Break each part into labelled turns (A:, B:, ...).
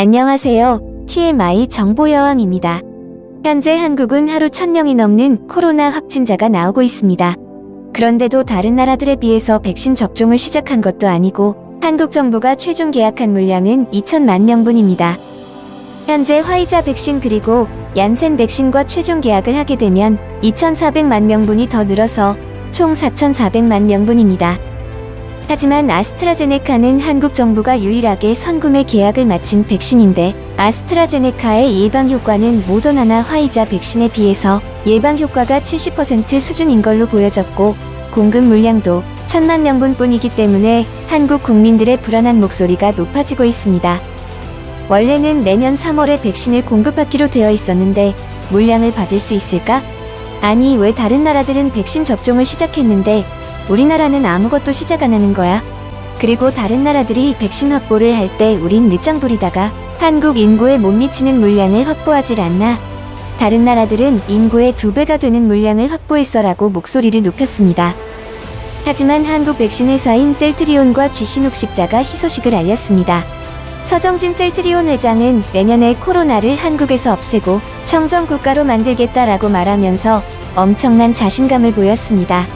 A: 안녕하세요. TMI 정보여왕입니다. 현재 한국은 하루 1000명이 넘는 코로나 확진자가 나오고 있습니다. 그런데도 다른 나라들에 비해서 백신 접종을 시작한 것도 아니고 한국 정부가 최종 계약한 물량은 2000만 명분입니다. 현재 화이자 백신 그리고 얀센 백신과 최종 계약을 하게 되면 2400만 명분이 더 늘어서 총 4400만 명분입니다. 하지만 아스트라제네카는 한국 정부가 유일하게 선구매 계약을 마친 백신인데 아스트라제네카의 예방 효과는 모더나나 화이자 백신에 비해서 예방 효과가 70% 수준인 걸로 보여졌고 공급 물량도 1000만 명분뿐이기 때문에 한국 국민들의 불안한 목소리가 높아지고 있습니다. 원래는 내년 3월에 백신을 공급받기로 되어 있었는데 물량을 받을 수 있을까? 아니, 왜 다른 나라들은 백신 접종을 시작했는데 우리나라는 아무것도 시작 안 하는 거야? 그리고 다른 나라들이 백신 확보를 할 때 우린 늦장 부리다가 한국 인구에 못 미치는 물량을 확보하질 않나? 다른 나라들은 인구의 2배가 되는 물량을 확보했어라고 목소리를 높였습니다. 하지만 한국 백신 회사인 셀트리온과 쥐신욱 십자가 희소식을 알렸습니다. 서정진 셀트리온 회장은 내년에 코로나를 한국에서 없애고 청정국가로 만들겠다라고 말하면서 엄청난 자신감을 보였습니다.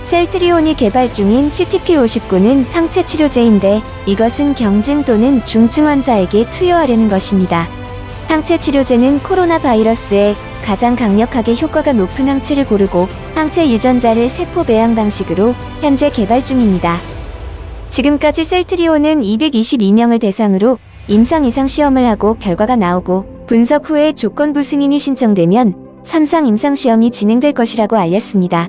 A: 셀트리온이 개발 중인 CTP-59는 항체 치료제인데 이것은 경증 또는 중증 환자에게 투여하려는 것입니다. 항체 치료제는 코로나 바이러스에 가장 강력하게 효과가 높은 항체를 고르고 항체 유전자를 세포 배양 방식으로 현재 개발 중입니다. 지금까지 셀트리온은 222명을 대상으로 임상 이상 시험을 하고 결과가 나오고 분석 후에 조건부 승인이 신청되면 3상 임상 시험이 진행될 것이라고 알렸습니다.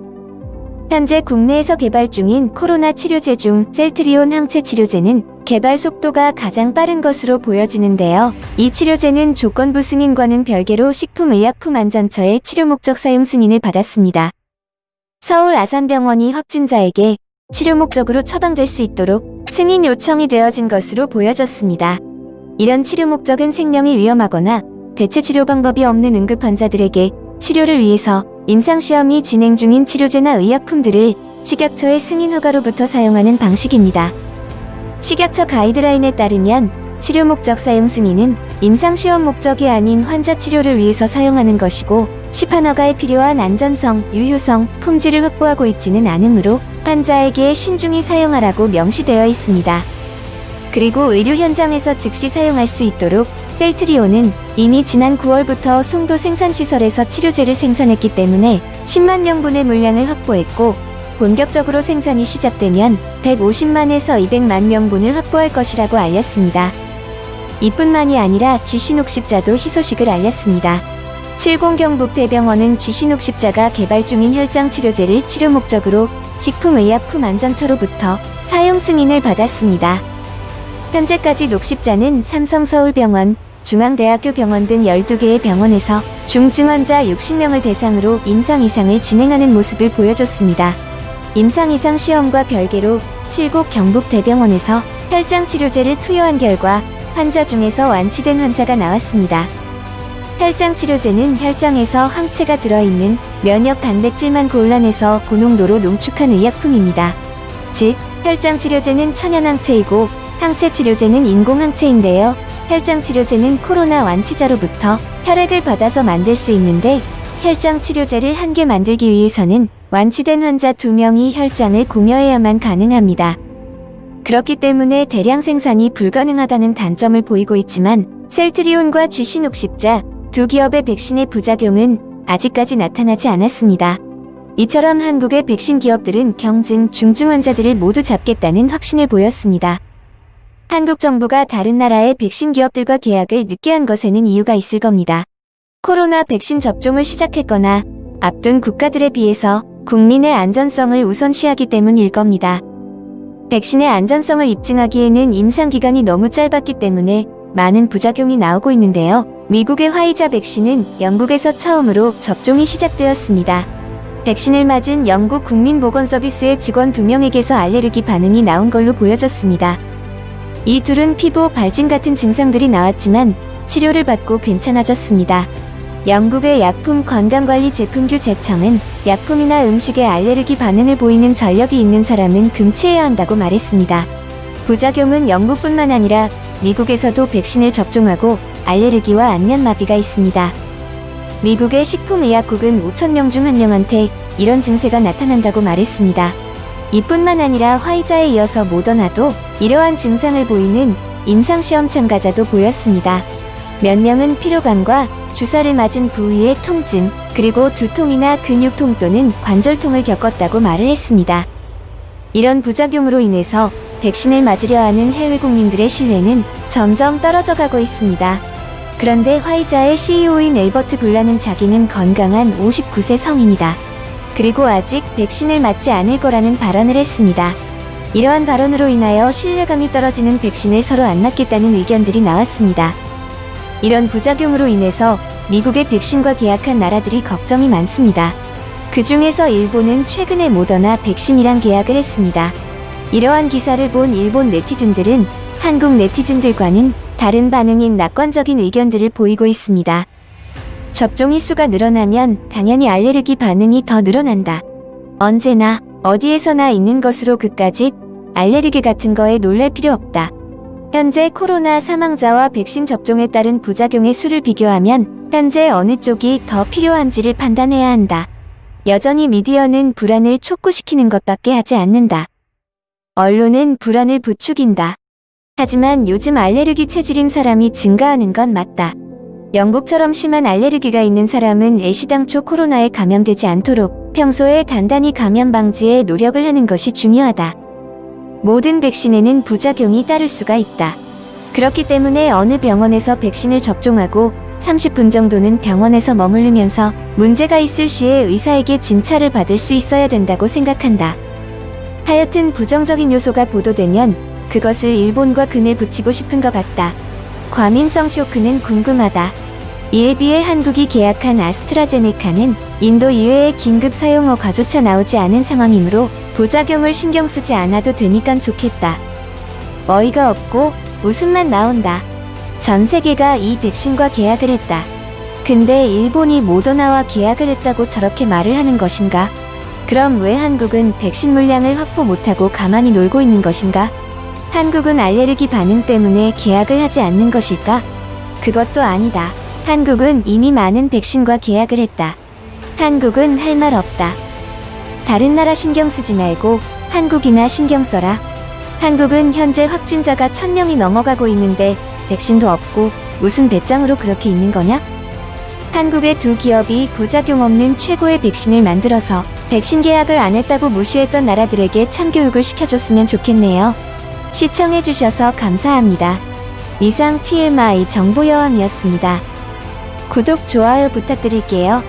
A: 현재 국내에서 개발 중인 코로나 치료제 중 셀트리온 항체 치료제는 개발 속도가 가장 빠른 것으로 보여지는데요. 이 치료제는 조건부 승인과는 별개로 식품의약품안전처의 치료 목적 사용 승인을 받았습니다. 서울 아산병원이 확진자에게 치료 목적으로 처방될 수 있도록 승인 요청이 되어진 것으로 보여졌습니다. 이런 치료 목적은 생명이 위험하거나 대체 치료 방법이 없는 응급 환자들에게 치료를 위해서 임상시험이 진행 중인 치료제나 의약품들을 식약처의 승인 허가로부터 사용하는 방식입니다. 식약처 가이드라인에 따르면 치료 목적 사용 승인은 임상시험 목적이 아닌 환자 치료를 위해서 사용하는 것이고 시판 허가에 필요한 안전성, 유효성, 품질을 확보하고 있지는 않으므로 환자에게 신중히 사용하라고 명시되어 있습니다. 그리고 의료 현장에서 즉시 사용할 수 있도록 셀트리온은 이미 지난 9월부터 송도 생산시설에서 치료제를 생산했기 때문에 10만 명분의 물량을 확보했고 본격적으로 생산이 시작되면 150만에서 200만 명분을 확보할 것이라고 알렸습니다. 이뿐만이 아니라 쥐신욱 십자도 희소식을 알렸습니다. 70 경북대병원은 쥐신욱 십자가 개발 중인 혈장 치료제를 치료 목적으로 식품의약품안전처로부터 사용 승인을 받았습니다. 현재까지 녹십자는 삼성서울병원, 중앙대학교 병원 등 12개의 병원에서 중증 환자 60명을 대상으로 임상 이상을 진행하는 모습을 보여줬습니다. 임상 이상 시험과 별개로 70 경북대병원에서 혈장 치료제를 투여한 결과 환자 중에서 완치된 환자가 나왔습니다. 혈장 치료제는 혈장에서 항체가 들어있는 면역 단백질만 골라내서 고농도로 농축한 의약품입니다. 즉, 혈장 치료제는 천연항체이고 항체 치료제는 인공항체인데요. 혈장 치료제는 코로나 완치자로부터 혈액을 받아서 만들 수 있는데 혈장 치료제를 한 개 만들기 위해서는 완치된 환자 2명이 혈장을 공여해야만 가능합니다. 그렇기 때문에 대량 생산이 불가능하다는 단점을 보이고 있지만 셀트리온과 쥐신욱 십자 두 기업의 백신의 부작용은 아직까지 나타나지 않았습니다. 이처럼 한국의 백신 기업들은 경증, 중증 환자들을 모두 잡겠다는 확신을 보였습니다. 한국 정부가 다른 나라의 백신 기업들과 계약을 늦게 한 것에는 이유가 있을 겁니다. 코로나 백신 접종을 시작했거나 앞둔 국가들에 비해서 국민의 안전성을 우선시하기 때문일 겁니다. 백신의 안전성을 입증하기에는 임상기간이 너무 짧았기 때문에 많은 부작용이 나오고 있는데요. 미국의 화이자 백신은 영국에서 처음으로 접종이 시작되었습니다. 백신을 맞은 영국 국민보건서비스의 직원 2명에게서 알레르기 반응이 나온 걸로 보여졌습니다. 이 둘은 피부 발진 같은 증상들이 나왔지만 치료를 받고 괜찮아졌습니다. 영국의 약품건강관리제품규 제청은 약품이나 음식에 알레르기 반응을 보이는 전력이 있는 사람은 금치해야 한다고 말했습니다. 부작용은 영국뿐만 아니라 미국에서도 백신을 접종하고 알레르기와 안면마비가 있습니다. 미국의 식품의약국은 5,000명 중 1명한테 이런 증세가 나타난다고 말했습니다. 이뿐만 아니라 화이자에 이어서 모더나도 이러한 증상을 보이는 임상시험 참가자도 보였습니다. 몇 명은 피로감과 주사를 맞은 부위의 통증, 그리고 두통이나 근육통 또는 관절통을 겪었다고 말을 했습니다. 이런 부작용으로 인해서 백신을 맞으려 하는 해외 국민들의 신뢰는 점점 떨어져 가고 있습니다. 그런데 화이자의 CEO인 엘버트 블라는 자기는 건강한 59세 성인이다. 그리고 아직 백신을 맞지 않을 거라는 발언을 했습니다. 이러한 발언으로 인하여 신뢰감이 떨어지는 백신을 서로 안 맞겠다는 의견들이 나왔습니다. 이런 부작용으로 인해서 미국의 백신과 계약한 나라들이 걱정이 많습니다. 그 중에서 일본은 최근에 모더나 백신이랑 계약을 했습니다. 이러한 기사를 본 일본 네티즌들은 한국 네티즌들과는 다른 반응인 낙관적인 의견들을 보이고 있습니다. 접종 횟수가 늘어나면 당연히 알레르기 반응이 더 늘어난다. 언제나 어디에서나 있는 것으로 그까짓 알레르기 같은 거에 놀랄 필요 없다. 현재 코로나 사망자와 백신 접종에 따른 부작용의 수를 비교하면 현재 어느 쪽이 더 필요한지를 판단해야 한다. 여전히 미디어는 불안을 촉구시키는 것밖에 하지 않는다. 언론은 불안을 부추긴다. 하지만 요즘 알레르기 체질인 사람이 증가하는 건 맞다. 영국처럼 심한 알레르기가 있는 사람은 애시당초 코로나에 감염되지 않도록 평소에 단단히 감염 방지에 노력을 하는 것이 중요하다. 모든 백신에는 부작용이 따를 수가 있다. 그렇기 때문에 어느 병원에서 백신을 접종하고 30분 정도는 병원에서 머무르면서 문제가 있을 시에 의사에게 진찰을 받을 수 있어야 된다고 생각한다. 하여튼 부정적인 요소가 보도되면 그것을 일본과 근을 붙이고 싶은 것 같다. 과민성 쇼크는 궁금하다. 이에 비해 한국이 계약한 아스트라제네카는 인도 이외의 긴급 사용 허가조차 나오지 않은 상황이므로 부작용을 신경 쓰지 않아도 되니깐 좋겠다. 어이가 없고 웃음만 나온다. 전 세계가 이 백신과 계약을 했다. 근데 일본이 모더나와 계약을 했다고 저렇게 말을 하는 것인가? 그럼 왜 한국은 백신 물량을 확보 못하고 가만히 놀고 있는 것인가? 한국은 알레르기 반응 때문에 계약을 하지 않는 것일까? 그것도 아니다. 한국은 이미 많은 백신과 계약을 했다. 한국은 할 말 없다. 다른 나라 신경 쓰지 말고 한국이나 신경 써라. 한국은 현재 확진자가 1,000명이 넘어가고 있는데 백신도 없고 무슨 배짱으로 그렇게 있는 거냐? 한국의 두 기업이 부작용 없는 최고의 백신을 만들어서 백신 계약을 안 했다고 무시했던 나라들에게 참교육을 시켜줬으면 좋겠네요. 시청해주셔서 감사합니다. 이상 TMI 정보여왕이었습니다. 구독, 좋아요 부탁드릴게요.